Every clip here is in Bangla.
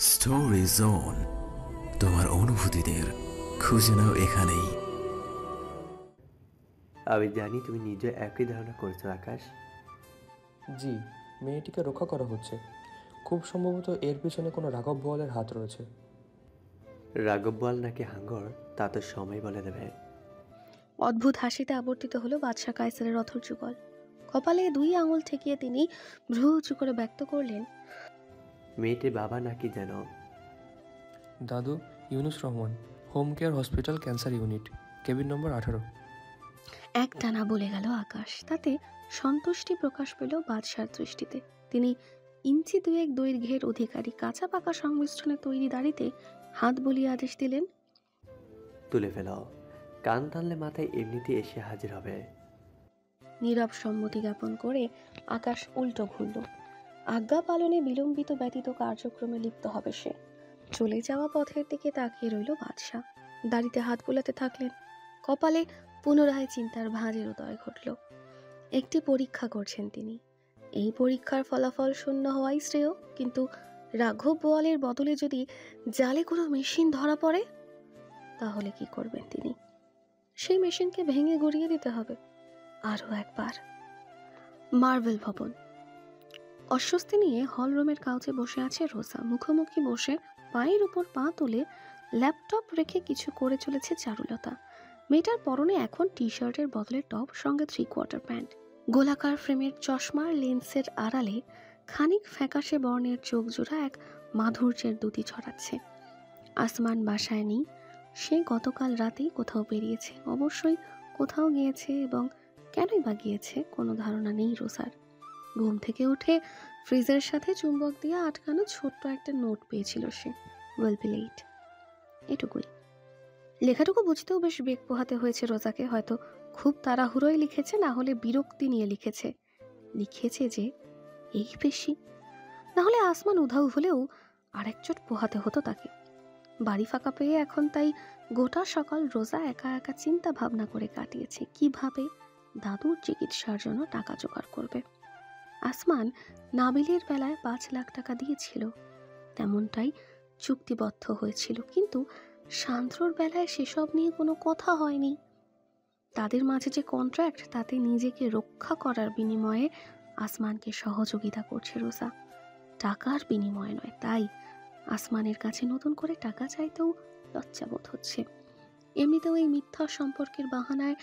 স্টোরি জোন, তোমার অনুভূতিদের খুঁজে নাও এখানেই। আমি জানি তুমি নিজে একই ধারণা করছো আকাশ। জি, মেয়েটিকে রক্ষা করা হচ্ছে। খুব সম্ভবত এর পিছনে কোনো রাঘব বোয়ালের হাত রয়েছে। রাঘব বোয়াল নাকি হাঙ্গর তা তো সময় বলে দেবে। অদ্ভুত হাসিতে আবর্তিত হলো বাদশাহ কায়সারের অথর যুগল। কপালে 2 আঙুল ঠেকিয়ে তিনি ভ্রু উঁচু করে ব্যক্ত করলেন, মেয়েটির বাবা নাকি যেন। দাদু Yunus Rahman, home care hospital cancer unit, cabin number 18। একটানা বলে গেল আকাশ। তাতে সন্তুষ্টি প্রকাশ পেল বাদশার দৃষ্টিতে। তিনি ইঞ্চি 2 দৈর্ঘ্যের অধিকারী কাঁচা পাকা সংমিশ্রণে তৈরি দাড়িতে হাত বুলিয়ে আদেশ দিলেন, তুলে ফেলো, কান টানলে মাথায় এমনিতে এসে হাজির হবে। নীরব সম্মতি জ্ঞাপন করে আকাশ উল্টো ঘুরল। আজ্ঞা পালনে বিলম্বিত ব্যতীত কার্যক্রমে লিপ্ত হবে সে। চলে যাওয়া পথের দিকে তাকিয়ে রইল বাদশাহ। দাড়িতে হাত বুলাতে থাকলেন। কপালে পুনরায় চিন্তার ভাঁজের উদয় ঘটল। একটি পরীক্ষা করছেন তিনি। এই পরীক্ষার ফলাফল শূন্য হওয়াই শ্রেয়, কিন্তু রাঘব বোয়ালের বদলে যদি জালে কোনো মেশিন ধরা পড়ে, তাহলে কি করবেন তিনি? সেই মেশিনকে ভেঙে গুড়িয়ে দিতে হবে। আরও একবার। মার্বেল ভবন। অস্বস্তি নিয়ে হলরুমের কাউচে বসে আছে রোজা। মুখোমুখি বসে পায়ের উপর পা তুলে ল্যাপটপ রেখে কিছু করে চলেছে চারুলতা। মেয়েটার পরনে এখন টি শার্টের বদলে টপ, সঙ্গে 3/4 প্যান্ট। গোলাকার ফ্রেমের চশমার লেন্সের আড়ালে খানিক ফ্যাকাশে বর্ণের চোখ জোড়া এক মাধুর্যের দ্যুতি ছড়াচ্ছে। আসমান বাসায় নেই। সে গতকাল রাতেই কোথাও বেরিয়েছে, অবশ্যই কোথাও গিয়েছে, এবং কেনই বা গিয়েছে কোনো ধারণা নেই রোজার। ঘুম থেকে উঠে ফ্রিজের সাথে চুম্বক দিয়ে আটকানো ছোট্ট একটা নোট পেয়েছিল সে, ওয়েল বি লেট। এটুকুই। লেখাটুকু বুঝতেও বেশ বেগ পোহাতে হয়েছে রোজাকে। হয়তো খুব তাড়াহুড়োই লিখেছে, না হলে বিরক্তি নিয়ে লিখেছে। লিখেছে যে এই বেশি, না হলে আসমান উধাও হলেও আরেক চোট পোহাতে হতো তাকে। বাড়ি ফাঁকা পেয়ে এখন তাই গোটা সকাল রোজা একা একা চিন্তা ভাবনা করে কাটিয়েছে কিভাবে দাদুর চিকিৎসার জন্য টাকা জোগাড় করবে। আসমান নাবিলের বেলায় 5 লাখ টাকা দিয়েছিল, তেমনটাই চুক্তিবদ্ধ হয়েছিল, কিন্তু সান্দ্রর বেলায় সেসব নিয়ে কোনো কথা হয়নি। তাদের মাঝে যে কন্ট্রাক্ট, তাতে নিজেকে রক্ষা করার বিনিময়ে আসমানকে সহযোগিতা করছে রোজা, টাকার বিনিময়ে নয়। তাই আসমানের কাছে নতুন করে টাকা চাইতেও লজ্জাবোধ হচ্ছে। এমনিতেও এই মিথ্যা সম্পর্কের বাহানায়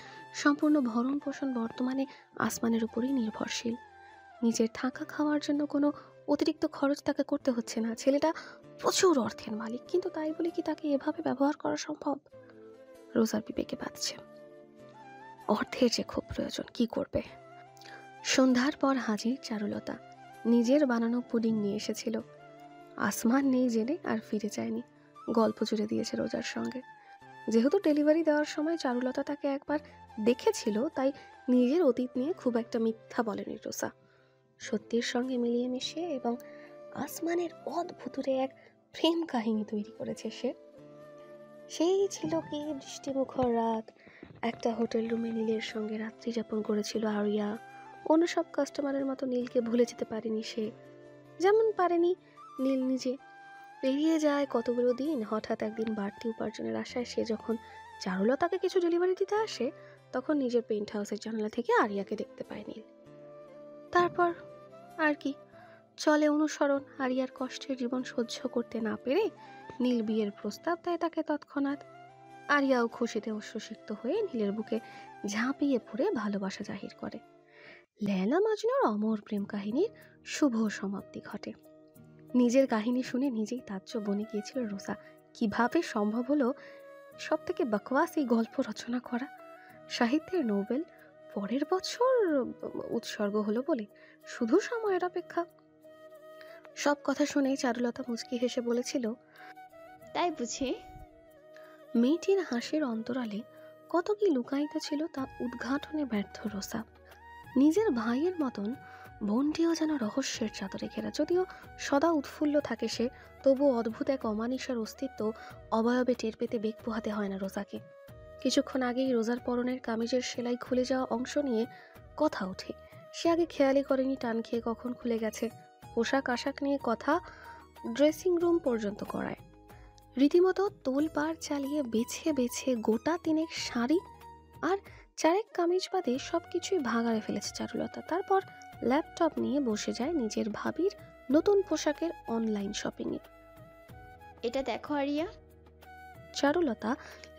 সম্পূর্ণ ভরণ পোষণ বর্তমানে আসমানের উপরেই নির্ভরশীল। নিজের থাকা খাওয়ার জন্য কোনো অতিরিক্ত খরচ তাকে করতে হচ্ছে না। ছেলেটা প্রচুর অর্থের মালিক, কিন্তু তাই বলে কি তাকে এভাবে ব্যবহার করা সম্ভব? রোজার বিবেকে বাঁধছে। অর্থের যে খুব প্রয়োজন, কি করবে? সন্ধ্যার পর হাজির চারুলতা। নিজের বানানো পুডিং নিয়ে এসেছিল। আসমান নেই জেনে আর ফিরে যায়নি। গল্প জুড়ে দিয়েছে রোজার সঙ্গে। যেহেতু ডেলিভারি দেওয়ার সময় চারুলতা তাকে একবার দেখেছিল, তাই নিজের অতীত নিয়ে খুব একটা মিথ্যা বলেনি রোজা। সত্যির সঙ্গে মিলিয়ে মিশিয়ে এবং আসমানের অদ্ভুতুরে এক প্রেম কাহিনী তৈরি করেছে সে। সেই ছিল কি বৃষ্টিমুখর রাত। একটা হোটেল রুমে নীলের সঙ্গে রাত্রি যাপন করেছিল আরিয়া। অন্য সব কাস্টমারের মতো নীলকে ভুলে যেতে পারেনি সে, যেমন পারেনি নীল নিজে। পেরিয়ে যায় কতগুলো দিন। হঠাৎ একদিন বাড়তি উপার্জনের আশায় সে যখন চারুলতাকে কিছু ডেলিভারি দিতে আসে, তখন নিজের পেন্ট হাউসের জানালা থেকে আরিয়াকে দেখতে পায় নীল। তারপর আর কি, চলে অনুসরণ। আরিয়ার কষ্টের জীবন সহ্য করতে না পেরে নীল বিয়ের প্রস্তাব দেয় তাকে তৎক্ষণাৎ। আরিয়াও খুশিতে অশ্রুসিক্ত হয়ে নীলের বুকে ঝাঁপিয়ে পড়ে ভালোবাসা জাহির করে। লেলা মাজনুর অমর প্রেম কাহিনীর শুভ সমাপ্তি ঘটে। নিজের কাহিনী শুনে নিজেই তাজ্জব বনে গিয়েছিল রোজা। কিভাবে সম্ভব হলো সব থেকে বকওয়াস এই গল্প রচনা করা? সাহিত্যের নোবেল পরের বছর উৎসর্গ হলো বলে শুধু সময়ের অপেক্ষা। সব কথা শুনেই চারুলতা মুচকি হেসে বলেছিল, তাই বুঝি? মেয়েটির হাসির অন্তরালে কত কি লুকায়িত ছিল তা উদ্ঘাটনে ব্যর্থ রোজা। নিজের ভাইয়ের মতন বোনটিও যেন রহস্যের চাদরে ঘেরা। যদিও সদা উৎফুল্ল থাকে সে, তবু অদ্ভুত এক অমানিসার অস্তিত্ব অবয়বে টের পেতে বেগ পোহাতে হয় না রোজাকে। কিছুক্ষণ আগেই রোজার পরনের কামিজের সেলাই খুলে যাওয়া অংশ নিয়ে কথা ওঠে। সে আগে খেয়ালই করেনি টান খেয়ে কখন খুলে গেছে। পোশাক আশাক নিয়ে কথা ড্রেসিং রুম পর্যন্ত করায়। রীতিমতো তোলপাড় চালিয়ে বেছে বেছে গোটা তিনেক শাড়ি আর চারেক কামিজ বাদে সব কিছুই ভাগাড়ে ফেলেছে চারুলতা। তারপর ল্যাপটপ নিয়ে বসে যায় নিজের ভাবির নতুন পোশাকের অনলাইন শপিংয়ে। এটা দেখো আরিয়া। চারুলতা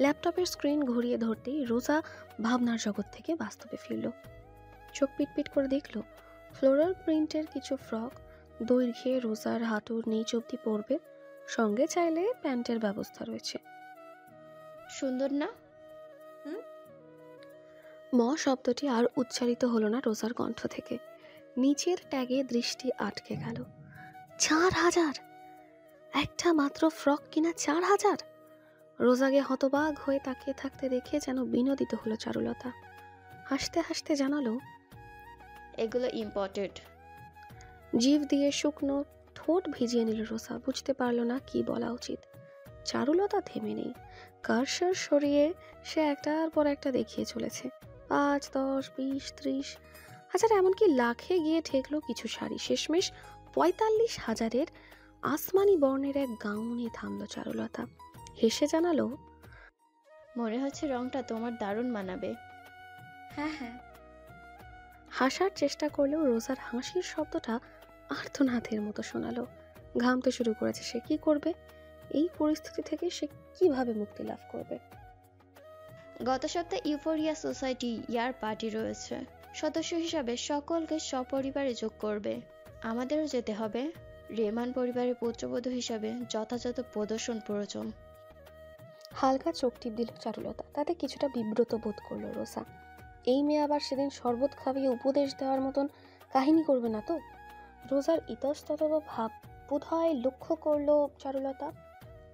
ল্যাপটপের স্ক্রিন ঘুরিয়ে ধরতেই রোজা ভাবনার জগৎ থেকে বাস্তবে ফিরল। চোখ পিটপিট করে দেখল ফ্লোরাল প্রিন্টের কিছু ফ্রক দৈর্ঘ্যে রোজার হাঁটুর নিচ অব্দি পরবে, সঙ্গে চাইলে প্যান্টের ব্যবস্থা রয়েছে। সুন্দর না? শব্দটি আর উচ্চারিত হলো না রোজার কণ্ঠ থেকে। নিচের ট্যাগে দৃষ্টি আটকে গেল। 4,000! একটা মাত্র ফ্রক কিনা 4,000! রোজাকে হতবাক হয়ে তাকিয়ে থাকতে দেখে যেন বিনোদিত হলো চারুলতা। হাসতে হাসতে জানালো, এগুলো ইম্পর্টেড। জিভ দিয়ে শুকনো ঠোঁট ভিজিয়ে নিল রোজা। বুঝতে পারল না কি বলা উচিত। চারুলতা থেমে নেই। কার্সার সরিয়ে সে একটার পর একটা দেখিয়ে চলেছে। 5, 10, 20, 30 হাজার, এমনকি লাখে গিয়ে ঠেকলো কিছু শাড়ি। শেষমেশ 45,000-এর আসমানি বর্ণের এক গাউনে থামলো চারুলতা। হেসে জানালো, মনে হচ্ছে রংটা তোমার দারুণ মানাবে। হ্যাঁ হ্যাঁ। হাসার চেষ্টা করলেও রোজার হাসির শব্দটা আর্তনাদের মতো শোনালো। ঘামতে শুরু করেছে সে। কি করবে? এই পরিস্থিতি থেকে সে কিভাবে মুক্তি লাভ করবে? গত সপ্তাহে ইউফোরিয়া সোসাইটি ইয়ার পার্টি রয়েছে। সদস্য হিসাবে সকলকে সপরিবারে যোগ করবে। আমাদেরও যেতে হবে। রেমান পরিবারের পুত্রবধূ হিসাবে যথাযথ প্রদর্শন প্রয়োজন। হালকা চোখ টিপ দিল চারুলতা। তাতে কিছুটা বিব্রত বোধ করলো রোজা। এই মেয়ে আবার সেদিন শরবত খাইয়ে উপদেশ দেওয়ার মতন কাহিনী করবে না তো? রোজার ইতস্তত ভাব বোধহয় লক্ষ্য করলো চারুলতা।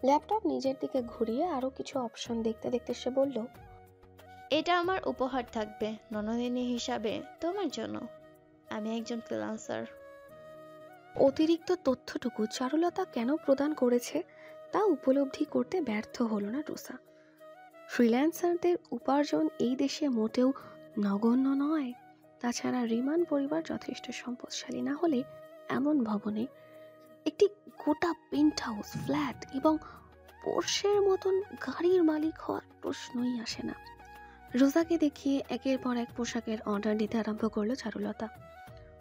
ল্যাপটপ নিজের দিকে ঘুরিয়ে আরো কিছু অপশন দেখতে দেখতে সে বলল, এটা আমার উপহার থাকবে ননদিনী হিসাবে তোমার জন্য। আমি একজন ফ্রিল্যান্সার। অতিরিক্ত তথ্যটুকু চারুলতা কেন প্রদান করেছে তা উপলব্ধি করতে ব্যর্থ হলো না রোজা। ফ্রিল্যান্সারদের উপার্জন এই দেশে মোটেও নগণ্য নয়। তাছাড়া রিমান পরিবার যথেষ্ট সম্পদশালী না হলে এমন ভবনে একটি গোটা পেন্ট হাউস, ফ্ল্যাট এবং পোর্শের মতন গাড়ির মালিক হওয়ার প্রশ্নই আসে না। রোজাকে দেখিয়ে একের পর এক পোশাকের অর্ডার দিতে আরম্ভ করলো চারুলতা।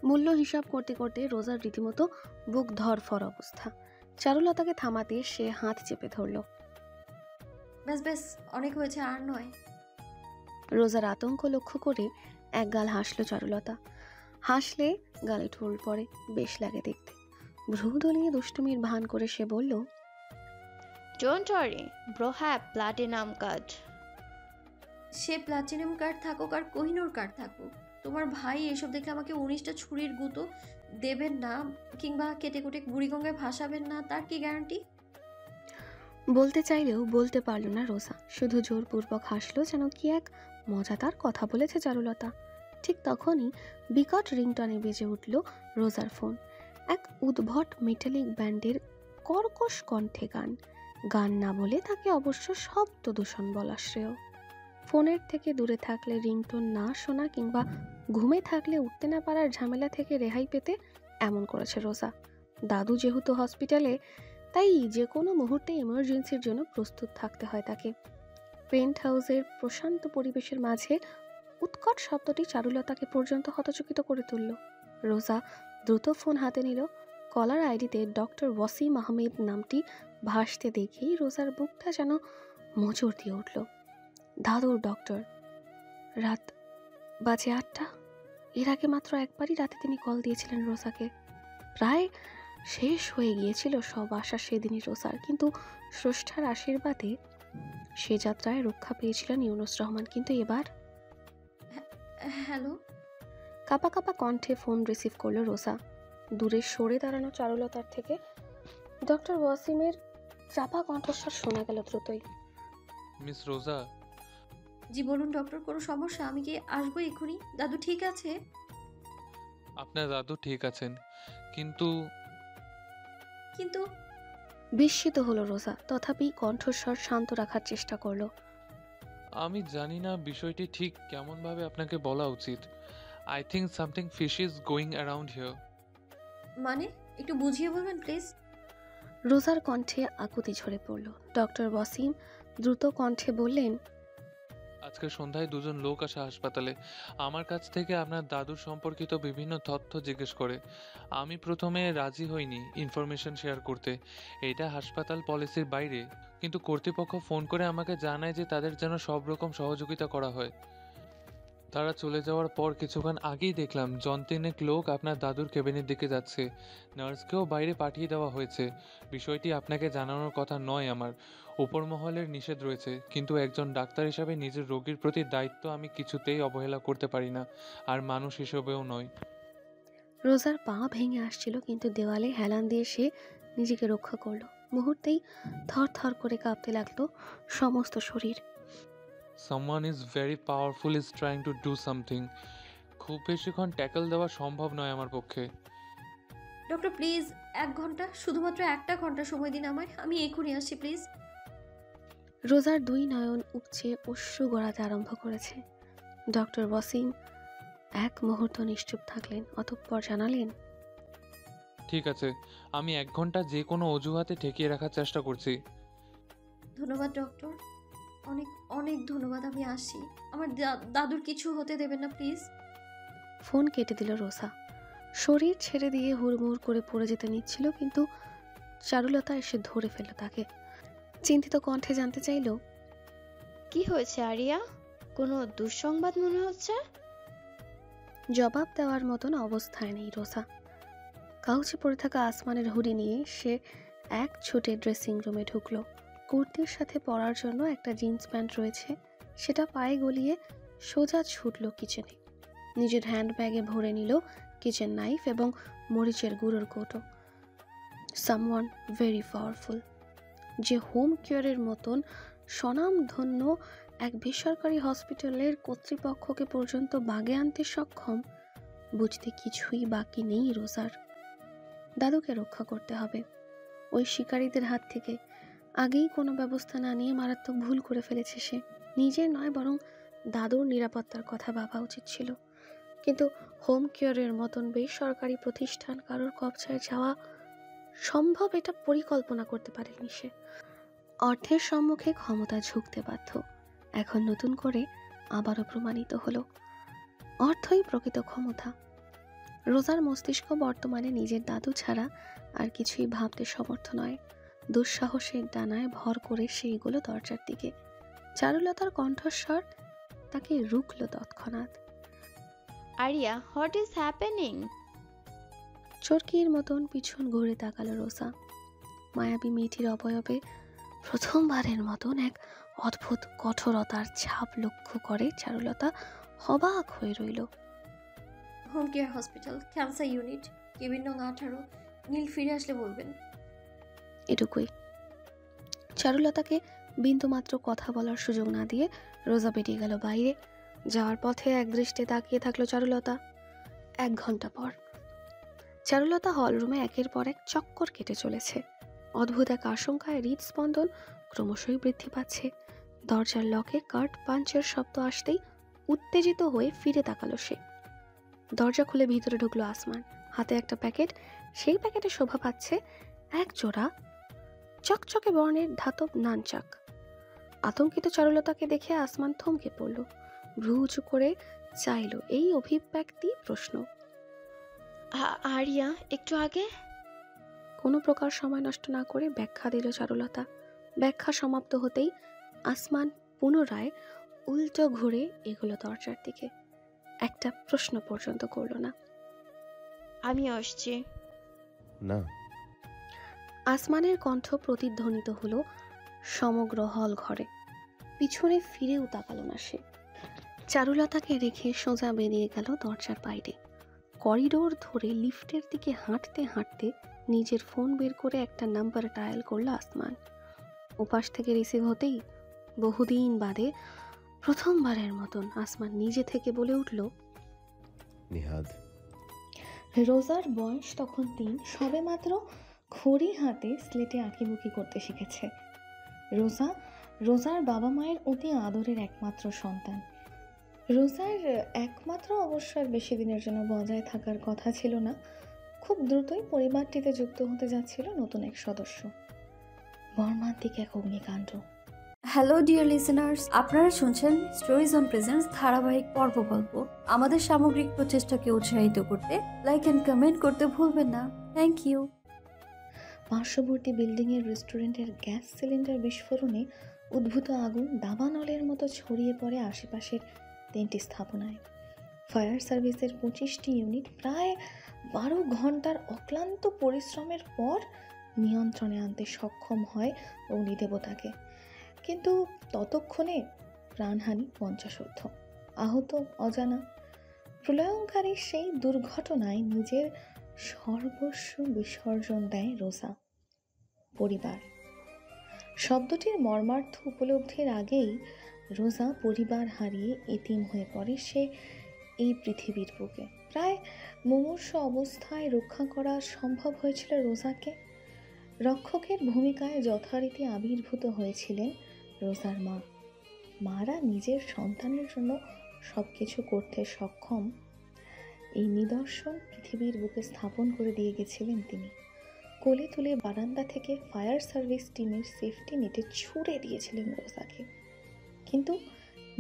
মূল্য হিসাব করতে করতে রোজার রীতিমতো বুক ধরফর অবস্থা। চারুলতাকে থামাতে সে হাত চেপে ধরল। ব্যাস ব্যাস, অনেক হয়েছে, আর নয়। রোজার আতঙ্ক লক্ষ্য করে এক গাল হাসলো চারুলতা। হাসলে গালে ঠোল পড়ে, বেশ লাগে দেখতে। ভ্রু দলিয়ে দুষ্টুমির ভান করে সে বলল, don't worry bro, have platinum card. Say platinum card থাকুক আর কোহিনূর কার্ড থাকুক, তোমার ভাই এসব দেখে আমাকে 19টা ছুরির গুঁতো দেবেন না কিংবা কেটে কুটে বুড়িগঙ্গায় ভাসাবেন না, তার কি গ্যারান্টি? বলতে চাইলেও বলতে পারল না রোজা। শুধু জোরপূর্বক হাসলো, যেন কি এক মজাদার কথা বলেছে চারুলতা। ঠিক তখনই বিকট রিংটনে বেজে উঠল রোজার ফোন। এক উদ্ভট মেটালিক ব্যান্ডের কর্কশ কণ্ঠে গান। গান না বলে তাকে অবশ্য শব্দ দূষণ বলা শ্রেয়। ফোনের থেকে দূরে থাকলে রিংটোন না শোনা কিংবা ঘুমে থাকলে উঠতে না পারার ঝামেলা থেকে রেহাই পেতে এমন করেছে রোজা। দাদু যেহেতু হসপিটালে, তাই যে কোনো মুহূর্তে এমার্জেন্সির জন্য প্রস্তুত থাকতে হয় তাকে। পেন্ট হাউসের প্রশান্ত পরিবেশের মাঝে উৎকট শব্দটি চারুলতাকে পর্যন্ত হতচকিত করে তুলল। রোজা দ্রুত ফোন হাতে নিল। কলার আইডিতে ডক্টর ওয়াসিম আহমেদ নামটি ভাসতে দেখেই রোজার বুকটা যেন মোচড় দিয়ে উঠল। দাদুর ডক্টর। রাত বাজে 8টা। এর আগে মাত্র একবারই রাতে তিনি কল দিয়েছিলেন রোজাকে। প্রায় শেষ হয়ে গিয়েছিল সব আশা সেদিনই রোজার, কিন্তু স্রষ্টার আশীর্বাদে সে যাত্রায় রক্ষা পেয়েছিলেন ইউনুস রহমান। কিন্তু এবার হ্যালো। কাপা কাপা কণ্ঠে ফোন রিসিভ করলো রোজা। দূরে সরে দাঁড়ানো চারুলতার থেকে ডক্টর ওয়াসিমের চাপা কণ্ঠস্বর শোনা গেল দ্রুতই। মিস রোজা। জি বলুন ডক্টর, কোনো সমস্যা? আমি কি আসবো এক্ষুনি? দাদু ঠিক আছে? আপনার দাদু ঠিক আছেন, কিন্তু কিন্তু বিস্মিত হলো রোজা, তথাপি কণ্ঠস্বর শান্ত রাখার চেষ্টা করলো। আমি জানি না বিষয়টি ঠিক কেমনভাবে আপনাকে বলা উচিত। I think something fish is going around here. মানে একটু বুঝিয়ে বলবেন প্লিজ? রোজার কণ্ঠে আকুতি ঝরে পড়ল। ডক্টর ওয়াসিম দ্রুত কণ্ঠে বললেন, আজকে সন্ধ্যায় দুজন লোক আসে হাসপাতালে আমার কাছ থেকে আপনার দাদুর সম্পর্কিত বিভিন্ন তথ্য জিজ্ঞেস করে। আমি প্রথমে রাজি হইনি ইনফরমেশন শেয়ার করতে, এটা হাসপাতাল পলিসির বাইরে, কিন্তু কর্তৃপক্ষ ফোন করে আমাকে জানায় যে তাদের যেন সব রকম সহযোগিতা করা হয়। তারা চলে যাওয়ার পর কিছুক্ষণ আগেই দেখলাম তিনেক লোক আপনার দাদুর কেবিনের দিকে যাচ্ছে। নার্সকেও বাইরে পাঠিয়ে দেওয়া হয়েছে। বিষয়টি আপনাকে জানানোর কথা নয় আমার, উপর মহলের নিষেধ রয়েছে, কিন্তু একজন ডাক্তার হিসাবে নিজের রোগীর প্রতি দায়িত্ব আমি কিছুতেই অবহেলা করতে পারি না, আর মানুষ হিসেবেও নয়। রোজার পা ভেঙে আসছিল, কিন্তু দেওয়ালে হেলান দিয়ে সে নিজেকে রক্ষা করলো। মুহূর্তেই থর থর করে কাঁপতে লাগলো সমস্ত শরীর। Someone is very powerful is trying to do something. খুব বেশিক্ষণ ট্যাকল দেওয়া সম্ভব নয় আমার পক্ষে। ডক্টর প্লিজ 1 ঘন্টা, শুধুমাত্র 1টা ঘন্টা সময় দিন আমায়, আমি এখনই আসছি প্লিজ। রোজার 2 নয়ন উপচে অশ্রু গড়াতে আরম্ভ করেছে। ডক্টর ওয়াসিম এক মুহূর্ত নিশ্চুপ থাকলেন, অতঃপর জানালেন, ঠিক আছে, আমি 1 ঘন্টা যে কোনো অজুহাতে ঠেকিয়ে রাখার চেষ্টা করছি। ধন্যবাদ ডক্টর, অনেক অনেক ধন্যবাদ। আমি আসি, আমার দাদুর কিছু হতে দেবেন না প্লিজ। ফোন কেটে দিল রোজা। শরীর ছেড়ে দিয়ে হুড়মুড় করে পড়ে যেতে নিচ্ছিল, কিন্তু চারুলতা এসে ধরে ফেলল তাকে। চিন্তিত কণ্ঠে জানতে চাইল, কি হয়েছে আরিয়া? কোনো দুঃসংবাদ মনে হচ্ছে? জবাব দেওয়ার মতন অবস্থায় নেই রোজা। কাউচে পড়ে থাকা আসমানের হুডি নিয়ে সে এক ছুটে ড্রেসিং রুমে ঢুকলো। কুর্তির সাথে পরার জন্য একটা জিন্স প্যান্ট রয়েছে, সেটা পায়ে গলিয়ে সোজা ছুটল কিচেনে। নিজের হ্যান্ডব্যাগে ভরে নিল কিচেন নাইফ এবং মরিচের গুঁড়োর কৌটো। সামওয়ান ভেরি পাওয়ারফুল, যে হোম কেয়ারের মতন স্বনামধন্য এক বেসরকারি হসপিটালের কর্তৃপক্ষকে পর্যন্ত বাগে আনতে সক্ষম, বুঝতে কিছুই বাকি নেই রোজার। দাদুকে রক্ষা করতে হবে ওই শিকারীদের হাত থেকে। আগেই কোনো ব্যবস্থা না নিয়ে মারাত্মক ভুল করে ফেলেছে সে। নিজের নয়, বরং দাদুর নিরাপত্তার কথা ভাবা উচিত ছিল। কিন্তু হোম কেয়ারের মতন বেসরকারি প্রতিষ্ঠান কারোর কবজায় যাওয়া সম্ভব, এটা পরিকল্পনা করতে পারেনি সে। অর্থের সম্মুখে ক্ষমতা ঝুঁকতে বাধ্য। এখন নতুন করে আবারও প্রমাণিত হলো, অর্থই প্রকৃত ক্ষমতা। রোজার মস্তিষ্ক বর্তমানে নিজের দাদু ছাড়া আর কিছুই ভাবতে সমর্থ নয়। দুঃসাহসের ডানায় ভর করে সে এগোলো দরজার দিকে। চারুলতার কণ্ঠস্বর তাকে রুখল তৎক্ষণাৎ। Aria, what is happening? চরকির মতন পিছন ঘুরে তাকালো রোজা। মায়াবী মেয়েটির অবয়বে প্রথমবারের মতন এক অদ্ভুত কঠোরতার ছাপ লক্ষ্য করে চারুলতা অবাক হয়ে রইল। Home care hospital, cancer unit, cabin নং 18। নীল ফিরে আসলে বলবেন। এটুকুই। চারুলতাকে বিন্দুমাত্র কথা বলার সুযোগ না দিয়ে রোজা বেরিয়ে গেল বাইরে। যাওয়ার পথে এক দৃষ্টে তাকিয়ে থাকলো চারুলতা। 1 ঘন্টা পর চারুলতা হলরুমে একের পর এক চক্কর কেটে চলেছে। অদ্ভুত এক আশঙ্কায় হৃদস্পন্দন ক্রমশই বৃদ্ধি পাচ্ছে। দরজার লকে কার্ড পাঞ্চের শব্দ আসতেই উত্তেজিত হয়ে ফিরে তাকালো সে। দরজা খুলে ভিতরে ঢুকলো আসমান, হাতে একটা প্যাকেট। সেই প্যাকেটে শোভা পাচ্ছে এক জোড়া চকচকে বর্ণের ধাতব নানচাক। আতঙ্কিত চারুলতাকে দেখে আসমান থমকে পড়ল, ভ্রু উঁচু করে চাইল এই অভিব্যক্তি প্রশ্ন। আরিয়া, একটু আগে? কোনো প্রকার সময় নষ্ট না করে ব্যাখ্যা দিল চারুলতা। ব্যাখ্যা সমাপ্ত হতেই আসমান পুনরায় উল্টো ঘুরে এগুলো দরজার দিকে। একটা প্রশ্ন পর্যন্ত করল না। আমি আসছি। না। আসমানের কণ্ঠ প্রতিধ্বনিত হলো সমগ্র হল ঘরে। পিছনে ফিরেও তাকালো না সে। চারুলতাকে রেখে সোজা বেরিয়ে গেল দরজার বাইরে। করিডোর ধরে লিফটের দিকে হাঁটতে হাঁটতে নিজের ফোন বের করে একটা নাম্বার ডায়াল করলো আসমান। ওপাশ থেকে রিসিভ হতেই বহুদিন বাদে প্রথমবারের মতন আসমান নিজে থেকে বলে উঠল, নিহাদ। রোজার বয়স তখন 3, সবেমাত্র ঘড়ি হাতে স্লেটে আঁকিবুকি করতে শিখেছে। রোজার বাবা মায়ের অতি আদরের একমাত্র সন্তান। রোজার একমাত্র অবসর বেশি দিনের জন্য বজায় থাকার কথা ছিল না, খুব দ্রুতই পরিবারটিতে যুক্ত হতে যাচ্ছিল নতুন এক সদস্য, মর্মান্তিক এক অগ্নিকাণ্ড। হ্যালো ডিয়ার লিসেনার্স, আপনারা শুনছেন স্টোরিজ অন প্রেজেন্টস ধারাবাহিক পর্ব গল্প। আমাদের সামগ্রিক প্রচেষ্টাকে উৎসাহিত করতে লাইক অ্যান্ড কমেন্ট করতে ভুলবেন না। Thank you. পার্শ্ববর্তী বিল্ডিংয়ের রেস্টুরেন্টের গ্যাস সিলিন্ডার বিস্ফোরণে উদ্ভূত আগুন দাবানলের মতো ছড়িয়ে পড়ে আশেপাশের 3টি স্থাপনায়। ফায়ার সার্ভিসের 25টি ইউনিট প্রায় 12 ঘন্টার অক্লান্ত পরিশ্রমের পর নিয়ন্ত্রণে আনতে সক্ষম হয় অগ্নিদেবতাকে, কিন্তু ততক্ষণে প্রাণহানি 50 আহত অজানা। প্রলয়ঙ্কারী সেই দুর্ঘটনায় নিজের সর্বস্ব বিসর্জন দেয় রোজা। পরিবার শব্দটির মর্মার্থ উপলব্ধির আগেই রোজা পরিবার হারিয়ে এতিম হয়ে পড়ে সে এই পৃথিবীর বুকে। প্রায় মুমূর্ষু অবস্থায় রক্ষা করা সম্ভব হয়েছিল রোজাকে। রক্ষকের ভূমিকায় যথারীতি আবির্ভূত হয়েছিলেন রোজার মা। মারা নিজের সন্তানের জন্য সব কিছু করতে সক্ষম, এই নিদর্শন পৃথিবীর বুকে স্থাপন করে দিয়ে গেছিলেন তিনি। কোলে তুলে বারান্দা থেকে ফায়ার সার্ভিস টিমের সেফটি নেটে ছুড়ে দিয়েছিলেন রোজাকে, কিন্তু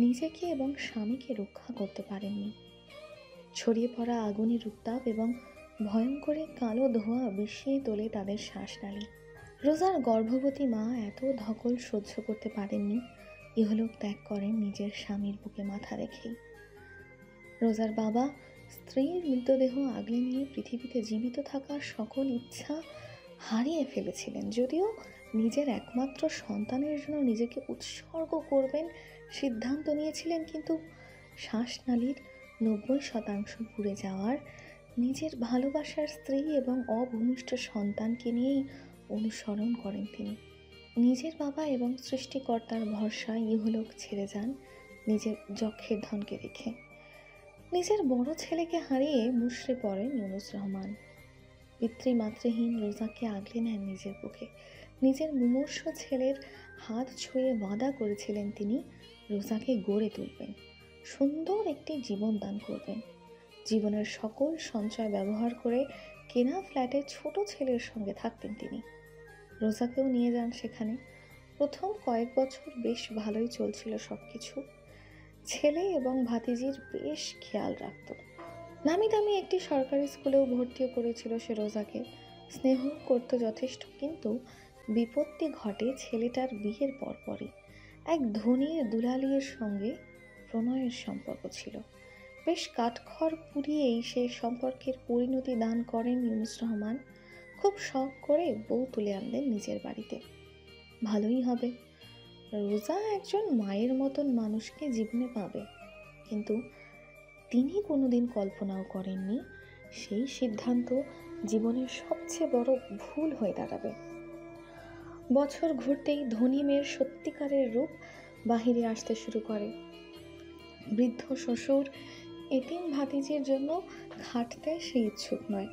নিজেকে এবং স্বামীকে রক্ষা করতে পারেননি। ছড়িয়ে পড়া আগুনের উত্তাপ এবং ভয়ঙ্কর কালো ধোঁয়া বিষিয়ে তোলে তাদের শ্বাসনালী। রোজার গর্ভবতী মা এত ধকল সহ্য করতে পারেননি, ইহলোক ত্যাগ করেন নিজের স্বামীর বুকে মাথা রেখেই। রোজার বাবা স্ত্রীর মৃতদেহ আগলে নিয়ে পৃথিবীতে জীবিত থাকার সকল ইচ্ছা হারিয়ে ফেলেছিলেন। যদিও নিজের একমাত্র সন্তানের জন্য নিজেকে উৎসর্গ করবেন সিদ্ধান্ত নিয়েছিলেন, কিন্তু শ্বাসনালীর 90% পুড়ে যাওয়ার নিজের ভালোবাসার স্ত্রী এবং অভূমিষ্ঠ সন্তানকে নিয়েই অনুসরণ করেন তিনি। নিজের বাবা এবং সৃষ্টিকর্তার ভরসায় ইহলোক ছেড়ে যান নিজের যক্ষের ধনকে রেখে। নিজের বড় ছেলেকে হারিয়ে মুষড়ে পড়েন ইউনুস রহমান। পিতৃমাতৃহীন রোজাকে আগলে নেন নিজের বুকে। নিজের মুমূর্ষ ছেলের হাত ছুঁয়ে ওয়াদা করেছিলেন তিনি রোজাকে গড়ে তুলবেন, সুন্দর একটি জীবন দান করবেন। জীবনের সকল সঞ্চয় ব্যবহার করে কেনা ফ্ল্যাটে ছোট ছেলের সঙ্গে থাকতেন তিনি। রোজাকেও নিয়ে যান সেখানে। প্রথম কয়েক বছর বেশ ভালোই চলছিল সব কিছু। ছেলে এবং ভাতিজির বেশ খেয়াল রাখত। নামি দামি একটি সরকারি স্কুলেও ভর্তিও করেছিল সে রোজাকে। স্নেহ করত যথেষ্ট, কিন্তু বিপত্তি ঘটে ছেলেটার বিয়ের পরপরই। এক ধনীর দুলালির সঙ্গে প্রণয়ের সম্পর্ক ছিল। বেশ কাঠখড় পুড়িয়েই সে সম্পর্কের পরিণতি দান করেন ইউনুস রহমান। খুব শখ করে বউ তুলে আনলেন নিজের বাড়িতে। ভালোই হবে, রোজা একজন মায়ের মতন মানুষকে জীবনে পাবে, কিন্তু তিনি কোনোদিন কল্পনাও করেননি সেই সিদ্ধান্ত জীবনের সবচেয়ে বড় ভুল হয়ে দাঁড়াবে। বছর ঘুরতেই ধনী মেয়ের সত্যিকারের রূপ বাহিরে আসতে শুরু করে। বৃদ্ধ শ্বশুর এতিম ভাতিজির জন্য খাটতে সে ইচ্ছুক নয়।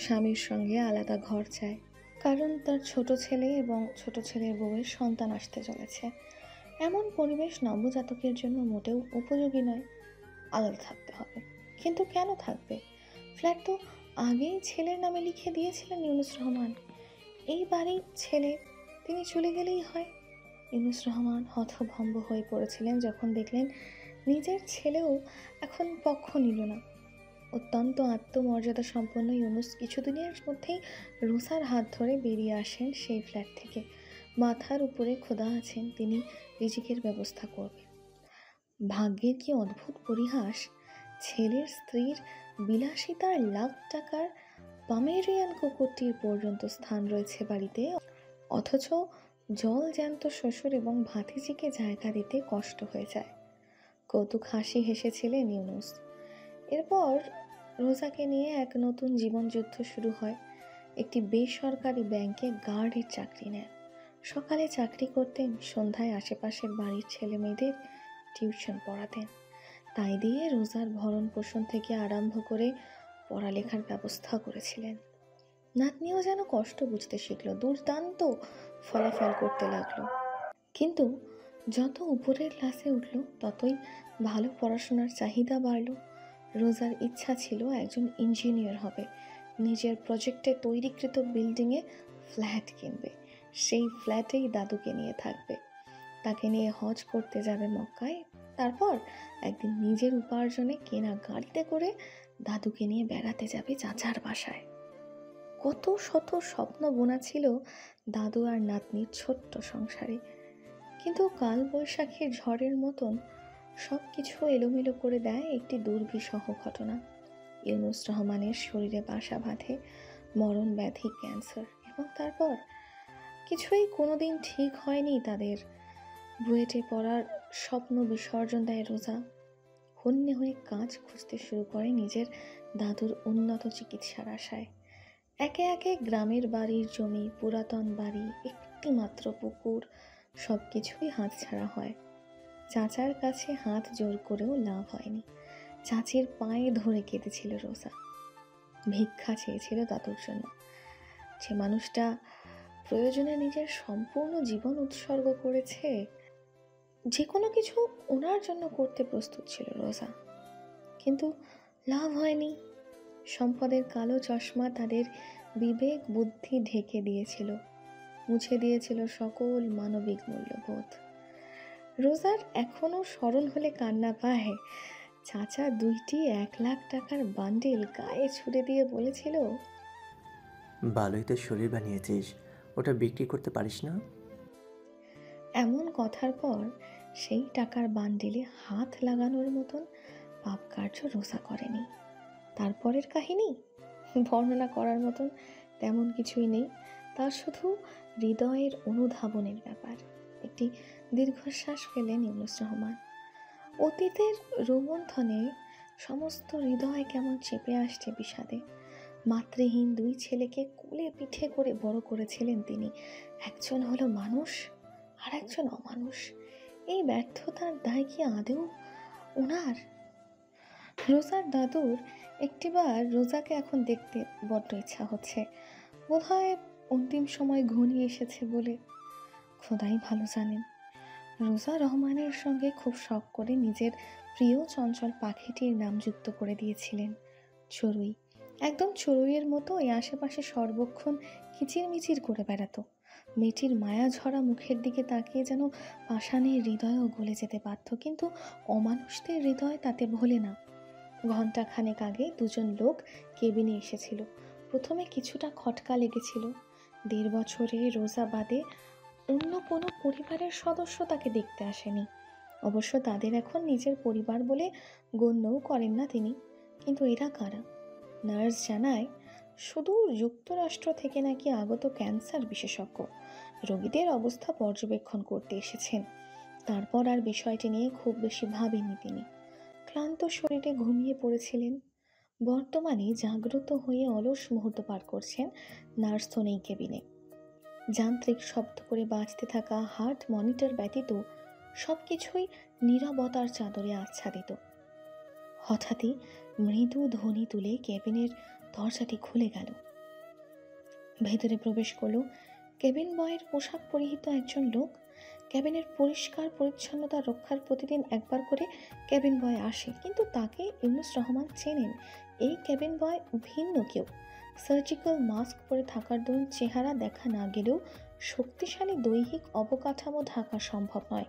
স্বামীর সঙ্গে আলাদা ঘর চায়, কারণ তার ছোট ছেলে এবং ছোট ছেলের বউয়ের সন্তান আসতে চলেছে। এমন পরিবেশ নবজাতকের জন্য মোটেও উপযোগী নয়। আলাদা থাকতে হবে, কিন্তু কেন থাকবে? ফ্ল্যাট তো আগেই ছেলের নামে লিখে দিয়েছিলেন ইউনুস রহমান। এই বাড়ির ছেলে, তিনি চলে গেলেই হয়। ইউনুস রহমান হতভম্ব হয়ে পড়েছিলেন যখন দেখলেন নিজের ছেলেও এখন পক্ষ নিল না। অত্যন্ত আত্মমর্যাদা সম্পন্ন ইউনুস কিছুদিনের মধ্যেই রোজার হাত ধরে বেরিয়ে আসেন সেই ফ্ল্যাট থেকে। মাথার উপরে খোদা আছেন, তিনি রিজিকের ব্যবস্থা করবেন। ভাগ্যের কি অদ্ভুত পরিহাস! ছেলের স্ত্রীর বিলাসিতার লাখ টাকার পামেরিয়ান কুকুরটির পর্যন্ত স্থান রয়েছে বাড়িতে, অথচ জল জ্যান্ত শ্বশুর এবং ভাতিজিকে জায়গা দিতে কষ্ট হয়ে যায়। কৌতুক হাসি হেসেছিলেন ইউনুস। এরপর রোজাকে নিয়ে এক নতুন জীবনযুদ্ধ শুরু হয়। একটি বেসরকারি ব্যাংকে গার্ডের চাকরি নেন। সকালে চাকরি করতেন, সন্ধ্যায় আশেপাশের বাড়ির ছেলে মেয়েদের টিউশন পড়াতেন। তাই দিয়ে রোজার ভরণ পোষণ থেকে আরম্ভ করে পড়ালেখার ব্যবস্থা করেছিলেন। নাতনিও যেন কষ্ট বুঝতে শিখল, দুর্দান্ত ফলাফল করতে লাগলো। কিন্তু যত উপরের ক্লাসে উঠল ততই ভালো পড়াশোনার চাহিদা বাড়ল। রোজার ইচ্ছা ছিল একজন ইঞ্জিনিয়ার হবে, নিজের প্রজেক্টে তৈরিকৃত বিল্ডিংয়ে ফ্ল্যাট কিনবে, সেই ফ্ল্যাটেই দাদুকে নিয়ে থাকবে, তাকে নিয়ে হজ করতে যাবে মক্কায়, তারপর একদিন নিজের উপার্জনে কেনা গাড়িতে করে দাদুকে নিয়ে বেড়াতে যাবে চাচার বাসায়। কত শত স্বপ্ন বোনা ছিল দাদু আর নাতনির ছোট্ট সংসারে, কিন্তু কাল বৈশাখীর ঝড়ের মতন সব কিছু এলোমেলো করে দেয় একটি দুর্বিষহ ঘটনা। ইউনুস রহমানের শরীরে বাসা বাঁধে মরণ ব্যাধি, ক্যান্সার, এবং তারপর কিছুই কোনোদিন ঠিক হয়নি তাদের। বুয়েটে পড়ার স্বপ্ন বিসর্জন দেয় রোজা। হন্যে হয়ে কাজ খুঁজতে শুরু করে নিজের দাদুর উন্নত চিকিৎসার আশায়। একে একে গ্রামের বাড়ির জমি, পুরাতন বাড়ি, একটি মাত্র পুকুর, সব কিছুই হাতছাড়া হয়। চাচার কাছে হাত জোর করেও লাভ হয়নি। চাচির পায়ে ধরে কেঁদেছিল রোজা, ভিক্ষা চেয়েছিল দাদুর জন্য। যে মানুষটা প্রয়োজনে নিজের সম্পূর্ণ জীবন উৎসর্গ করেছে, যে কোনো কিছু ওনার জন্য করতে প্রস্তুত ছিল রোজা, কিন্তু লাভ হয়নি। সম্পদের কালো চশমা তাদের বিবেক বুদ্ধি ঢেকে দিয়েছিল, মুছে দিয়েছিল সকল মানবিক মূল্যবোধ। রোজার এখনো স্মরণ হলে কান্না পায়। চাচা দুইটি 1,00,000 টাকার বান্ডিল গায়ে ছুড়ে দিয়ে বলেছিল, ভালোই তো শরীর বানিয়েছিস, ওটা বিক্রি করতে পারিস না? এমন কথার পর সেই টাকার বান্ডিলে হাত লাগানোর মতন পাপ কার্য রোজা করেনি। তারপরের কাহিনী বর্ণনা করার মতন তেমন কিছুই নেই, তার শুধু হৃদয়ের অনুধাবনের ব্যাপার। একটি দীর্ঘশ্বাস ফেলেন ইউনুস রহমান। অতীতের রোমন্থনে সমস্ত হৃদয় কেমন চেপে আসছে বিষাদে। মাতৃহীন 2 ছেলেকে কোলে পিঠে করে বড় করেছিলেন তিনি। একজন হলো মানুষ আর একজন অমানুষ। এই ব্যর্থতার দায় কি আদৌ ওনার? রোজার দাদুর একটিবার রোজাকে এখন দেখতে বড্ড ইচ্ছা হচ্ছে। বোধহয় অন্তিম সময় ঘনিয়ে এসেছে বলে। খোদাই ভালো জানেন। রোজা রহমানের সঙ্গে খুব শখ করে নিজের প্রিয় চঞ্চল পাখিটির নাম যুক্ত করে দিয়েছিলেন চড়ুই। একদম চড়ুইয়ের মতো এই আশেপাশে সর্বক্ষণ কিচিরমিচির করে বেড়াতো। মেয়েটির মায়া ঝরা মুখের দিকে তাকিয়ে যেন পাষাণের হৃদয়ও গলে যেতে পারত, কিন্তু অমানুষদের হৃদয় তাতে ভোলে না। ঘণ্টাখানেক আগে 2জন লোক কেবিনে এসেছিল। প্রথমে কিছুটা খটকা লেগেছিল। 1.5 বছরে রোজা বাদে অন্য কোনো পরিবারের সদস্য তাকে দেখতে আসেনি। অবশ্য তাদের এখন নিজের পরিবার বলে গণ্যও করেন না তিনি। কিন্তু এরা কারা? নার্স জানায় সুদূর যুক্তরাষ্ট্র থেকে নাকি আগত ক্যান্সার বিশেষজ্ঞ রোগীদের অবস্থা পর্যবেক্ষণ করতে এসেছেন। তারপর আর বিষয়টি নিয়ে খুব বেশি ভাবেননি তিনি। ক্লান্ত শরীরে ঘুমিয়ে পড়েছিলেন। বর্তমানে জাগ্রত হয়ে অলস মুহূর্ত পার করছেন নার্স তো নেই কেবিনে। যান্ত্রিক শব্দ করে বাজতে থাকা হার্ট মনিটর ব্যতীত সব কিছুই নীরবতার চাদরে আচ্ছাদিত। হঠাৎই মৃদু ধ্বনি তুলে কেবিনের দরজাটি খুলে গেল। ভেতরে প্রবেশ করলো কেবিন বয়ের পোশাক পরিহিত একজন লোক। ক্যাবিনের পরিষ্কার পরিচ্ছন্নতা রক্ষার প্রতিদিন একবার করে ক্যাবিন বয় আসে, কিন্তু তাকে ইউনুস রহমান চেনেন। এই ক্যাবিন বয় ভিন্ন কেউ। সার্জিক্যাল মাস্ক পরে থাকার দরুন চেহারা দেখা না গেলেও শক্তিশালী দৈহিক অবকাঠামো ঢাকা সম্ভব নয়।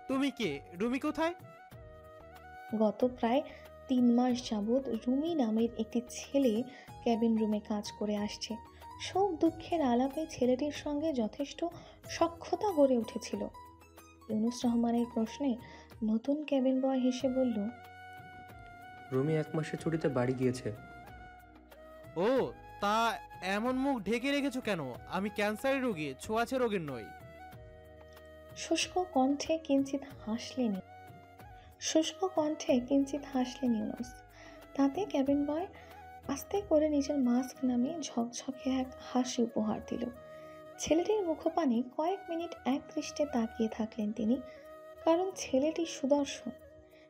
তুমি কে? রুমি কোথায়? গত প্রায় 3 মাস যাবৎ রুমি নামের একটি ছেলে ক্যাবিন রুমে কাজ করে আসছে। সুখ দুঃখের আলাপে ছেলেটির সঙ্গে যথেষ্ট সখ্যতা গড়ে উঠেছিল। ইউনুস রহমানের প্রশ্নে নতুন ক্যাবিন বয় হেসে বলল, রুমি 1 মাসের ছুটিতে বাড়ি গিয়েছে। ও, তা এমন মুখ ঢেকে রেখেছো কেন? আমি ক্যান্সারের রোগী, ছোঁয়াচে রোগের নই। শুষ্ক কণ্ঠে কিঞ্চিত হাসলেন ইউনুস। তাতে ক্যাবিন বয় আস্তে করে নিজের মাস্ক নামিয়ে ঝকঝকে এক হাসি উপহার দিল। ছেলেটির মুখপানে কয়েক মিনিট একদৃষ্টে তাকিয়ে থাকলেন তিনি, কারণ ছেলেটি সুদর্শন।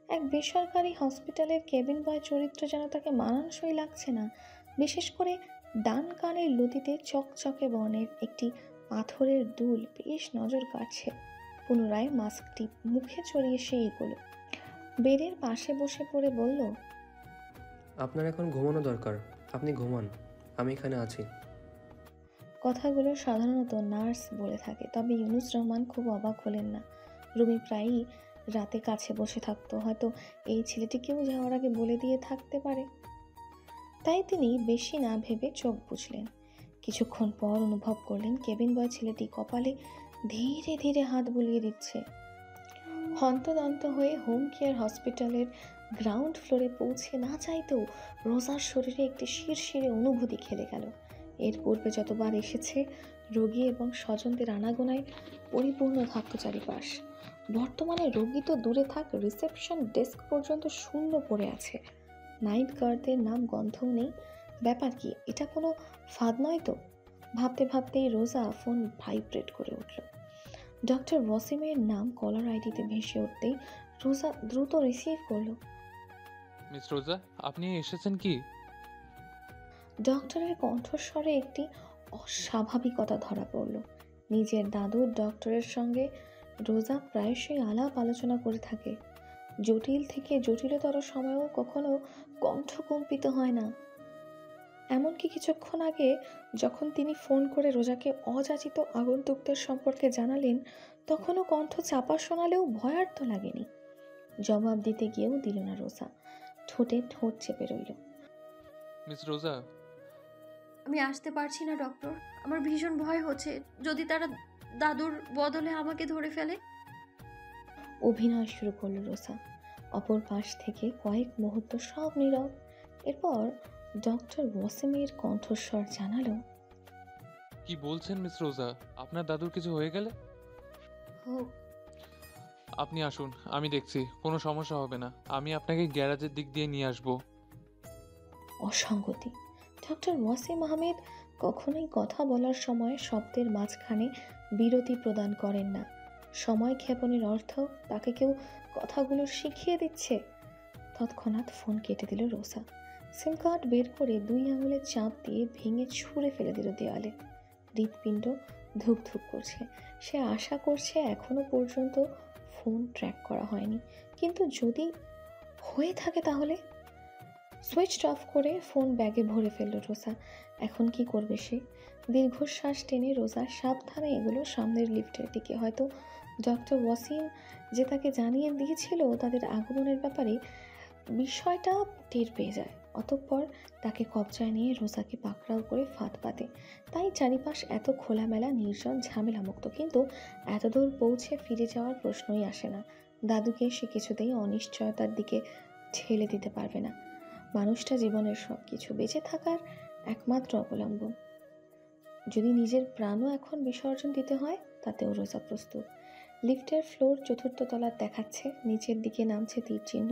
এক বেসরকারি হসপিটালের কেবিন বয় চরিত্র যেন তাকে মানানসই লাগছে না। বিশেষ করে ডান কানের লতিতে চকচকে বর্ণের একটি পাথরের দুল বেশ নজর কাটছে। পুনরায় মাস্কটি মুখে চড়িয়ে সে এগোলো। বেডের পাশে বসে পড়ে বলল, আপনার এখন ঘুমানো দরকার। আপনি ঘুমান, আমি এখানে আছি। কথাগুলো সাধারণত নার্স বলে থাকে, তবে ইউনুস রহমান খুব অবাক হলেন না। রুমি প্রায়ই রাতে কাছে বসে থাকতো, হয়তো এই ছেলেটিকেও যাওয়ার আগে বলে দিয়ে থাকতে পারে। তাই তিনি বেশি না ভেবে চোখ বুঝলেন। কিছুক্ষণ পর অনুভব করলেন কেবিন বয় ছেলেটি কপালে ধীরে ধীরে হাত বুলিয়ে দিচ্ছে। হন্তদন্ত হয়ে হোম কেয়ার হসপিটালের গ্রাউন্ড ফ্লোরে পৌঁছে না চাইতেও রোজার শরীরে একটি শিরশিরে অনুভূতি খেলে গেল। এর পূর্বে যতবার এসেছে, রোগী এবং স্বজনদের আনাগোনায় পরিপূর্ণ থাকত চারিপাশ। বর্তমানে রোগী তো দূরে থাক, রিসেপশন ডেস্ক পর্যন্ত শূন্য পড়ে আছে। নাইট গার্ডদের নাম গন্ধও নেই। ব্যাপার কি, এটা কোনো ফাঁদ নয় তো? ভাবতে ভাবতেই রোজা ফোন ভাইব্রেট করে উঠল। ডক্টর ওয়াসিমের নাম কলার আইডিতে ভেসে উঠতেই রোজা দ্রুত রিসিভ করলো। মিস রোজা, আপনি এসেছেন কি? ডক্টরের কণ্ঠস্বরে একটি অস্বাভাবিকতা ধরা পড়ল। নিজের দাদুর ডক্টরের সঙ্গে রোজা প্রায়শই আলাপ আলোচনা করে থাকে। জটিল থেকে জটিলতর সময়েও কখনো কণ্ঠ কম্পিত হয় না। এমনকি কিছুক্ষণ আগে যখন তিনি ফোন করে রোজাকে অযাচিত আগন্তুকদের সম্পর্কে জানালেন, তখনও কণ্ঠ চাপা শোনালেও ভয়ার্থ লাগেনি। জবাব দিতে গিয়েও দিল না রোজা, ঠোঁটে ঠোঁট চেপে রইল। মিস রোজা, আমি আসতে পারছি না ডক্টর, আমার ভীষণ ভয় হচ্ছে। যদি তারা দাদুর বদলে আমাকে ধরে ফেলে। অভিনয় শুরু করলো রোজা। অপর পাশ থেকে কয়েক মুহূর্ত সব নীরব। এরপর ডক্টর ওয়াসিমের কণ্ঠস্বর জানালো, কি বলছেন মিস রোজা? আপনার দাদুর কিছু হয়ে গেলে? হোক। আপনি আসুন, আমি দেখছি, কোনো সমস্যা হবে না। আমি আপনাকে গ্যারাজের দিক দিয়ে নিয়ে আসবো। অসঙ্গতি। ডক্টর ওয়াসিম আহমেদ কখনোই কথা বলার সময় শব্দের মাঝখানে বিরতি প্রদান করেন না। সময় ক্ষেপণের অর্থ তাকে কেউ কথাগুলো শিখিয়ে দিচ্ছে। তৎক্ষণাৎ ফোন কেটে দিল রোজা। সিম কার্ড বের করে 2 আঙুলে চাপ দিয়ে ভেঙে ছুঁড়ে ফেলে দিল দেওয়ালে। হৃৎপিণ্ড ধুক ধুক করছে। সে আশা করছে এখনো পর্যন্ত ফোন ট্র্যাক করা হয়নি, কিন্তু যদি হয়ে থাকে তাহলে? সুইচ অফ করে ফোন ব্যাগে ভরে ফেলল রোজা। এখন কি করবে সে? দীর্ঘশ্বাস টেনে রোজা সাবধানে এগুলো সামনের লিফটের দিকে। হয়তো ডক্টর ওয়াসিম যে তাকে জানিয়ে দিয়েছিল তাদের আগমনের ব্যাপারে, বিষয়টা টের পেয়ে যায়। অতঃপর তাকে কবজায় নিয়ে রোজাকে পাকড়াও করে ফাঁদ পাতে। তাই চারিপাশ এত খোলামেলা, নির্জন, ঝামেলামুক্ত। কিন্তু এতদূর পৌঁছে ফিরে যাওয়ার প্রশ্নই আসে না। দাদুকে সে কিছুতেই অনিশ্চয়তার দিকে ঠেলে দিতে পারবে না। মানুষটা জীবনের সব কিছু, বেঁচে থাকার একমাত্র অবলম্বন। যদি নিজের প্রাণও এখন বিসর্জন দিতে হয়, তাতেও রোজা প্রস্তুত। লিফটের ফ্লোর 4র্থ তলার দেখাচ্ছে, নিচের দিকে নামছে তীর চিহ্ন।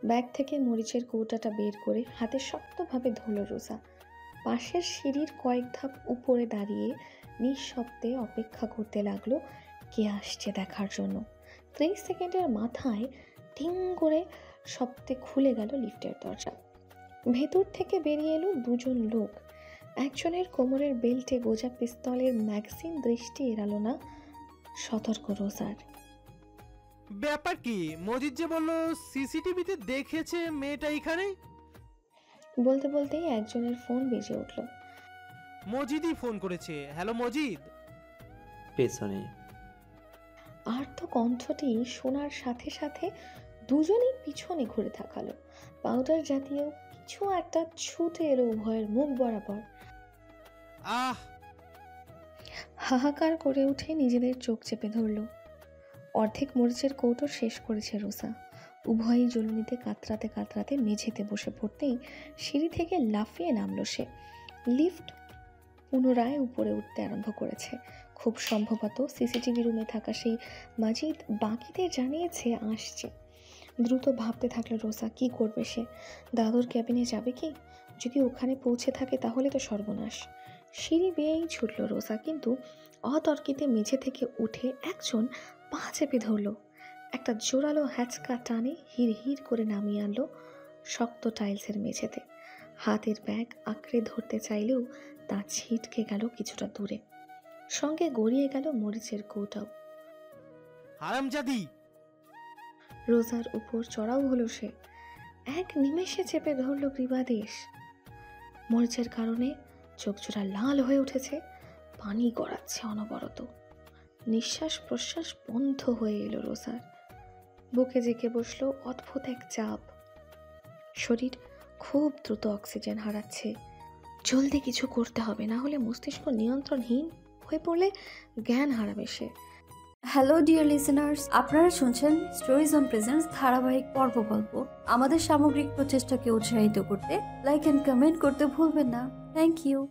ব্যাগ থেকে মরিচের কৌটাটা বের করে হাতে শক্তভাবে ধরল রোজা। পাশের সিঁড়ির কয়েক ধাপ উপরে দাঁড়িয়ে নিঃশব্দে অপেক্ষা করতে লাগলো কে আসছে দেখার জন্য। 30 সেকেন্ডের মাথায় টিং করে শব্দে খুলে গেল লিফটের দরজা। ভেতর থেকে বেরিয়ে এলো 2 জন লোক। একজনের কোমরের বেল্টে গোজা পিস্তলের ম্যাগজিন। দৃষ্টি এড়ালো না সতর্ক রোজার। ব্যাপার কি? মজিদ যে বললো সিসিটিভিতে দেখেছে মেয়েটা এখানে। বলতে বলতেই একজনের ফোন বেজে উঠল। মজিদই ফোন করেছে। হ্যালো মজিদ। পেছনে আর তো কণ্ঠটি শোনার সাথে সাথে দুজনেই পিছনে ঘুরে তাকালো। পাউডার জাতীয় কিছু একটা ছুটে এলো উভয়ের মুখ বরাবর। আহ! হাহাকার করে উঠে নিজেদের চোখ চেপে ধরল। অর্ধেক মরিচের কৌটো শেষ করেছে রোজা। উভয়ই জ্বলুনিতে কাতরাতে কাতরাতে মেঝেতে বসে পড়তেই সিঁড়ি থেকে লাফিয়ে নামলো সে। লিফট পুনরায় উপরে উঠতে আরম্ভ করেছে। খুব সম্ভবত সিসিটিভি রুমে থাকা সেই মাজিদ বাকিদের জানিয়েছে আসছে। দ্রুত ভাবতে থাকলো রোজা, কি করবে সে? দাদুর ক্যাবিনে যাবে কি? যদি ওখানে পৌঁছে থাকে তাহলে তো সর্বনাশ। সিঁড়ি বেয়েই ছুটল রোজা, কিন্তু অতর্কিতে মেঝে থেকে উঠে একজন পা চেপে ধরল। একটা জোরালো হ্যাচকা টানে হির হির করে নামিয়ে আনলো শক্ত টাইলসের মেঝেতে। হাতের ব্যাগ আঁকড়ে ধরতে চাইলেও তা ছিটকে গেল কিছুটা দূরে। সঙ্গে গড়িয়ে গেল মরিচের কৌটাও। হারামজাদি! রোজার উপর চড়াও হলো সে। এক নিমেষে চেপে ধরল গ্রীবাদেশ। মরিচের কারণে চোখজোড়া লাল হয়ে উঠেছে, পানি গড়াচ্ছে অনবরত। নিঃশ্বাস প্রশ্বাস বন্ধ হয়ে এলো রোজার। বুকে জেঁকে বসলো অদ্ভুত এক চাপ। শরীর খুব দ্রুত অক্সিজেন হারাচ্ছে। জলদি কিছু করতে হবে, না হলে মস্তিষ্ক নিয়ন্ত্রণহীন হয়ে পড়লে জ্ঞান হারাবে সে। হ্যালো ডিয়ার লিসেনার্স, আপনারা শুনছেন স্টোরিজ অন প্রেজেন্স ধারাবাহিক পর্ব গল্প। আমাদের সামগ্রিক প্রচেষ্টাকে উৎসাহিত করতে লাইক অ্যান্ড কমেন্ট করতে ভুলবেন না। Thank you.